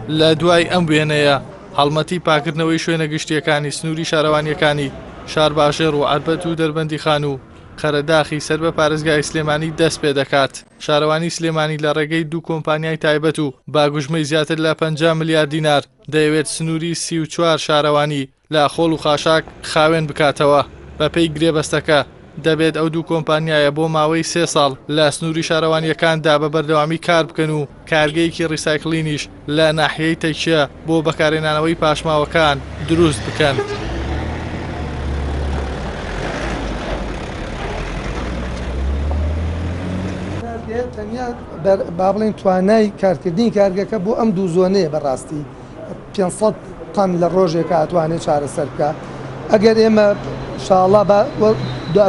لە دوای ئەم وێنەیە هەڵمەتی پاکردنەوەی شوێنە گشتیەکانی سنووری شارەوانیەکانی شارباژێر و عەربەت و دەربەندی خان و خەرەداخی سەر بە پارێزگای سلێمانی دەست پێ دەکات. شارەوانی سلێمانی لە ڕێگەی دوو کۆمپانیای تایبەت و باگوژمەی زیاتر لە 50 ملیار دینار دەیەوێت سنووری 34 شارەوانی لە خۆڵ و خاشاک خاوێن بکاتەوە. بەپێی گرێبەستەکە دەبێت ئەو دوو کۆمپانیایە بۆ ماوەی 3 ساڵ لە سنووری شارەوانیەکاندا بە بەردەوامی کار بکەن و کارگەیەکی ڕیسایکلینیش لە ناحیەی تەکیە بۆ بەکارهێنانەوەی پاشماوەکان دروست بکەن. تەنیا با بڵێن توانای کارکردنی کارگەکە بۆ ئەم دوو زۆنەیە بەڕاستی 500 تن لە ڕۆژێکە ئەتوانێت چارەسەر بکە. ئەگەر ئێمە ئینشاءڵڵا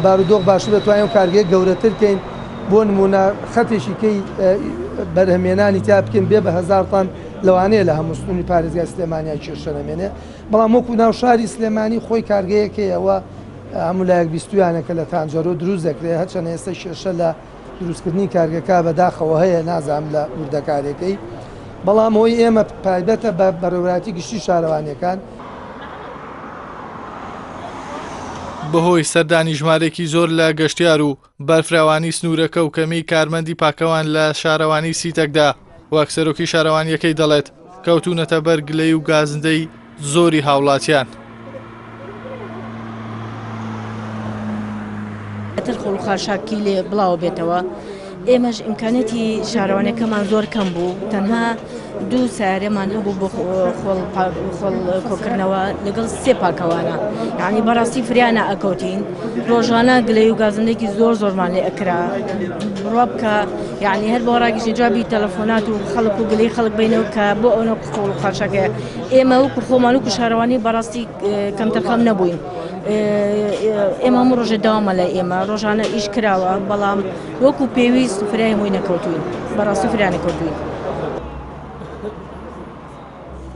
بارودۆخ باشتر دەتوانین و کارگەیە گەورەتر بکەین بۆ نمونە خەتێکیکەی بەرهەمێنانی تا بکەین بێ بە 1000 تن لەوانەیە لە هەموو سنووری پارێزگای سلێمانیا کێشە نەمێنێ. بەڵام وەکو ناو شاری سلێمانی خۆی کارگەیەکەیەوە هەموو لایەک بیستویانەکە لە تانجەرۆ دروست دەکرێت هەرچەندە ئێستا کێشە لە دروستکردنی کارگەکە بەداخەوە هەیە نازانم لە وردەکارێکەی. بەڵام ئەوەی ئێمە پایبەتە بە بەڕێوەتی گشتی شارەوانیەکان بەهۆی سەردانی ژمارێکی زۆر لە گەشتیار و بەرفراوانی سنوورەکە و کەمی کارمەندی پاکەوان لە شارەوانی سیتەکدا وەک سەرۆکی شارەوانیەکەی دەڵێت کەوتونەتە بەر گلەی و گازندەی زۆری هاوڵاتیان. خۆڵ و خاشاکی لێ بڵاو بێتەوە. ئێمەش ئیمکانەتی شارەوانەکەمان زۆر کەم بوو، تەنها 2 سیارەمان هەبوو بۆ خۆڵ کۆکردنەوە لەگەڵ 3 پاکەوانە. یعنی بەڕاستی فریانە ئەکەوتین، ڕۆژانە گلەی و گازندێکی زۆرمان لێ ئەکرا بڕوا بکە. یعنی هەر بۆ ڕاگەشتی جوابی تەلەفۆنات و خەڵک و گلەی خەڵک بینەوە کە بۆ ئەوە خۆڵ و خاشاکە ئێمە وەکو خۆمان وەکو شارەوانی بەڕاستی کەمتەرخەم نەبووین. ئێمە هەموو ڕۆژێ داوامە لە ئێمە ڕۆژانە ئیش کراوە، بەڵام وەکو پێویست فرای هەمووی نەکەوتوین، بەڕاستی فرای نەکەوتوین.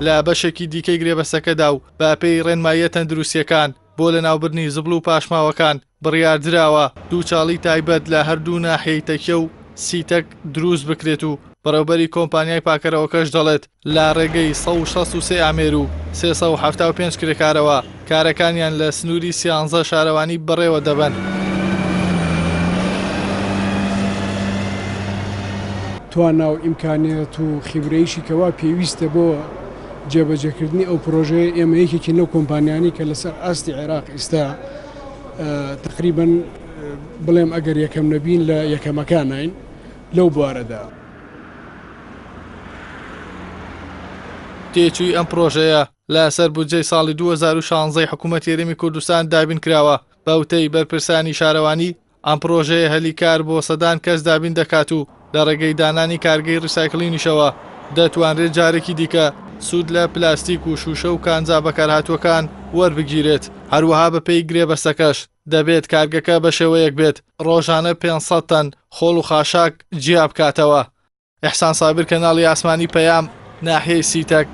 لە بەشێکی دیکەی گرێبەستەکەدا و بە پێی ڕێنماییە تەندروستیەکان بۆ لە ناوبردنی زبڵ و پاشماوەکان بڕیاردراوە دووچاڵی تایبەت لە هەردوو ناحیەی تەکیە و سیتەک دروست بکرێت و بەڕێوەبەری کۆمپانیای پاکەرەوەکەش دەڵێت لا ڕێگەی 163 ئامێر و 375 کرێکارەوە کارەکانیان لە سنووری 13 شارەوانی بەڕێوە دەبن. توانا و ئیمکانێت و خیبرەیشی کەوا پێویستە بۆ جێبەجێکردنی ئەو پرۆژەیە ئێمە یەکێکی نەو کۆمپانیانی کە لەسەر ئاستی عێراق ئێستا تقریباً بڵێم ئەگەر یەکەم نەبین لە یەکەمەکانین لەو بوارەدا. تێچووی ئەم پرۆژەیە لە سەر بودجەی ساڵی 2016 حکوومەتی هەرێمی کوردستان دابین کراوە. بەوتەی بەرپرسانی شارەوانی ئەم پرۆژەیە هەلیکار بۆ سەدان کەس دابین دەکات و لە ڕێگەی دانانی کارگەی ڕیسایکلینیشەوە دەتوانرێت جارێکی دیکە سوود لە پلاستیک و شوشە و کانزا بەکارهاتوەکان وەربگیرێت. هەروەها بەپێی گرێبەستەکەش دەبێت کارگەکە بە شێوەیەک بێت ڕۆژانە 500 تن خۆڵ و خاشاک جیا بکاتەوە. ئیحسان سابر، کەناڵی ئاسمانی پەیام، ناحیەی سیتەک.